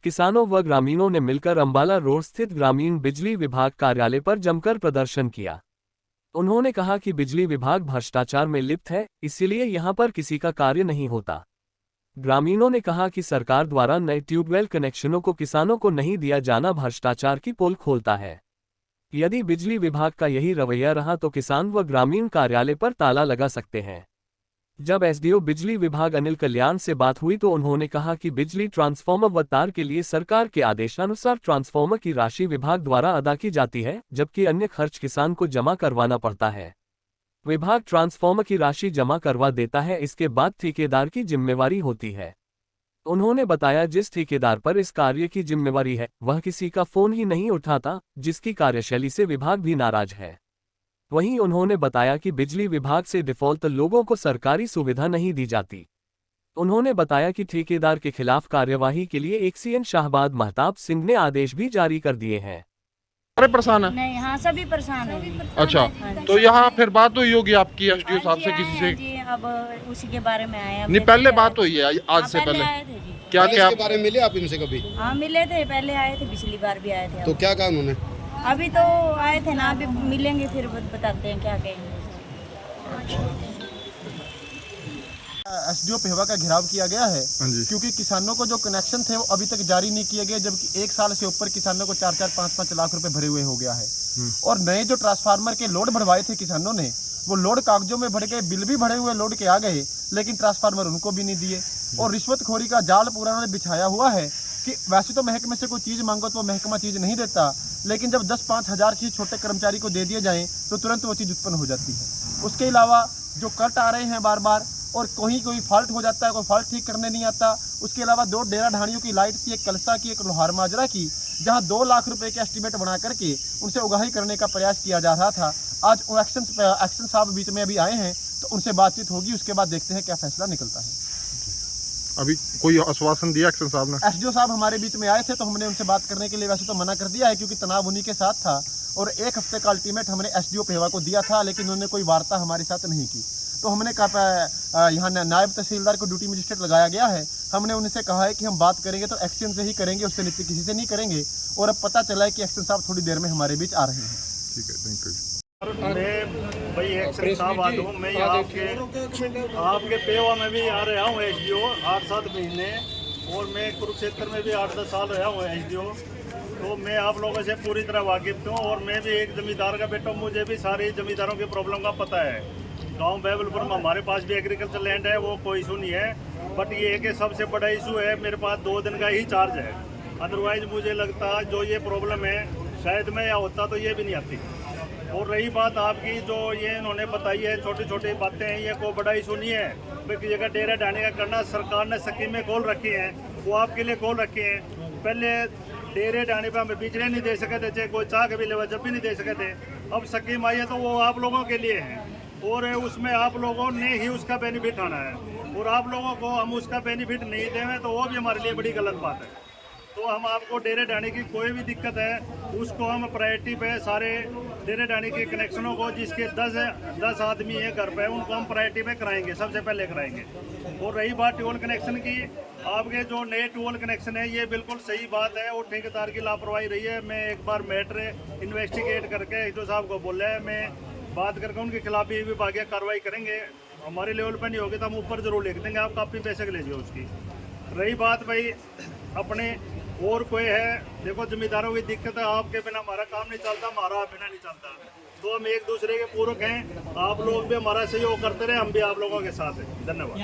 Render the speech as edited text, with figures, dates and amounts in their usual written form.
किसानों व ग्रामीणों ने मिलकर अंबाला रोड स्थित ग्रामीण बिजली विभाग कार्यालय पर जमकर प्रदर्शन किया। उन्होंने कहा कि बिजली विभाग भ्रष्टाचार में लिप्त है, इसलिए यहां पर किसी का कार्य नहीं होता। ग्रामीणों ने कहा कि सरकार द्वारा नए ट्यूबवेल कनेक्शनों को किसानों को नहीं दिया जाना भ्रष्टाचार की पोल खोलता है। यदि बिजली विभाग का यही रवैया रहा तो किसान व ग्रामीण कार्यालय पर ताला लगा सकते हैं। जब एसडीओ बिजली विभाग अनिल कल्याण से बात हुई तो उन्होंने कहा कि बिजली ट्रांसफार्मर व तार के लिए सरकार के आदेशानुसार ट्रांसफार्मर की राशि विभाग द्वारा अदा की जाती है, जबकि अन्य खर्च किसान को जमा करवाना पड़ता है। विभाग ट्रांसफार्मर की राशि जमा करवा देता है, इसके बाद ठेकेदार की जिम्मेवारी होती है। उन्होंने बताया जिस ठेकेदार पर इस कार्य की जिम्मेवारी है वह किसी का फोन ही नहीं उठाता, जिसकी कार्यशैली से विभाग भी नाराज है। वहीं उन्होंने बताया कि बिजली विभाग से डिफॉल्ट लोगों को सरकारी सुविधा नहीं दी जाती। उन्होंने बताया कि ठेकेदार के खिलाफ कार्यवाही के लिए एक्सीएन शाहबाद महताब सिंह ने आदेश भी जारी कर दिए हैं। सारे परेशान है? नहीं, हाँ सभी परेशान है। अच्छा, तो यहाँ फिर बात हुई होगी आपकी एसडीओ साहब से किसी से? जी, अब उसी के बारे में आए हैं। नहीं, पहले बात हुई है आज से पहले? आए थे जी। क्या क्या इसके बारे में मिले आप इनसे कभी? हाँ मिले थे, पहले आए थे, पिछली बार भी आए थे। तो क्या कहा उन्होंने? अभी तो आए थे ना, अभी मिलेंगे फिर बताते हैं क्या कहेंगे। एसडीओ पेहवा का घेराव किया गया है क्योंकि किसानों को जो कनेक्शन थे वो अभी तक जारी नहीं किए गए, जबकि 1 साल से ऊपर किसानों को 4-4, 5-5 लाख रुपए भरे हुए हो गया है। और नए जो ट्रांसफार्मर के लोड बढ़वाए थे किसानों ने, वो लोड कागजों में भर गए, बिल भी भरे हुए लोड के आ गए, लेकिन ट्रांसफार्मर उनको भी नहीं दिए। और रिश्वतखोरी का जाल पूरा उन्होंने बिछाया हुआ है कि वैसे तो महकमे से कोई चीज़ मांगो तो वो महकमा चीज़ नहीं देता, लेकिन जब 10-5 हज़ार चीज़ छोटे कर्मचारी को दे दिए जाएँ तो तुरंत वो चीज़ उत्पन्न हो जाती है। उसके अलावा जो कट आ रहे हैं बार बार, और कोई फॉल्ट हो जाता है, कोई फॉल्ट ठीक करने नहीं आता। उसके अलावा 2 डेरा ढाणियों की लाइट थी, एक कलसा की, एक लोहार माजरा की, जहां 2 लाख रुपए के एस्टीमेट बना करके उनसे उगाही करने का प्रयास किया जा रहा था। आज एक्शन साहब बीच में अभी आए हैं तो उनसे बातचीत होगी, उसके बाद देखते हैं क्या फैसला निकलता है। अभी कोई आश्वासन दिया एक्शन साहब ने? एसडीओ साहब हमारे बीच में आए थे तो हमने उनसे बात करने के लिए वैसे तो मना कर दिया है, क्योंकि तनाव उन्हीं के साथ था। और 1 हफ्ते का अल्टीमेट हमने एसडीओ पेहवा को दिया था, लेकिन उन्होंने कोई वार्ता हमारे साथ नहीं की। तो हमने कहा यहाँ नायब तहसीलदार को ड्यूटी मजिस्ट्रेट लगाया गया है। हमने उनसे कहा है कि हम बात करेंगे तो एक्शन से ही करेंगे, उससे नीचे किसी से नहीं करेंगे। और अब पता चला है कि एक्शन साहब थोड़ी देर में हमारे बीच आ रहे हैं। ठीक है, थैंक यू। मैं भाई एक्शन साहब आ दूँ, मैं आपके पेवा में भी आ रहा हूँ एसडीओ 8-7 महीने, और मैं कुरुक्षेत्र में भी 8-10 साल रहा हूँ एसडीओ। तो मैं आप लोगों से पूरी तरह वाकिफ हूँ, और मैं भी एक जमींदार का बेटा हूँ, मुझे भी सारी जमींदारों की प्रॉब्लम का पता है। गांव बैबलपुर में हमारे पास भी एग्रीकल्चर लैंड है, वो कोई इशू नहीं है। बट ये है कि सबसे बड़ा इशू है, मेरे पास 2 दिन का ही चार्ज है। अदरवाइज मुझे लगता जो ये प्रॉब्लम है शायद मैं या होता तो ये भी नहीं आती। और रही बात आपकी जो ये इन्होंने बताई है, छोटी छोटी बातें हैं, ये कोई बड़ा इशू नहीं है। क्योंकि जगह डेरा डालने का करना, सरकार ने स्कीमें खोल रखी हैं, वो आपके लिए खोल रखी हैं। पहले डेरे डालने पर हमें बिजली नहीं दे सके थे, चाहे कोई चाह के भी लेवा जब भी नहीं दे सके थे। अब स्कीम आई है तो वो आप लोगों के लिए है, और उसमें आप लोगों ने ही उसका बेनिफिट आना है। और आप लोगों को हम उसका बेनिफिट नहीं देंगे तो वो भी हमारे लिए बड़ी गलत बात है। तो हम आपको डेरे डालने की कोई भी दिक्कत है उसको हम प्रायोरिटी पे सारे डेरे डालने के कनेक्शनों को, जिसके 10 आदमी है घर पे, उनको हम प्रायोरिटी पे कराएंगे, सबसे पहले कराएंगे। और रही बात ट्यूबवेल कनेक्शन की, आपके जो नए ट्यूबवेल कनेक्शन है ये बिल्कुल सही बात है, और ठेकेदार की लापरवाही रही है। मैं एक बार मैटर इन्वेस्टिगेट करके एसडीओ साहब को बोला है, मैं बात करके उनके खिलाफ भी विभागीय कार्रवाई करेंगे। हमारे लेवल पर नहीं होगी तो हम ऊपर जरूर लिख देंगे, आप काफ़ी पैसे के लीजिए उसकी। रही बात भाई अपने और कोई है, देखो जमींदारों की दिक्कत है, आपके बिना हमारा काम नहीं चलता, हमारा बिना नहीं चलता। तो हम एक दूसरे के पूरक हैं, आप लोग भी हमारा सहयोग करते रहे, हम भी आप लोगों के साथ हैं। धन्यवाद।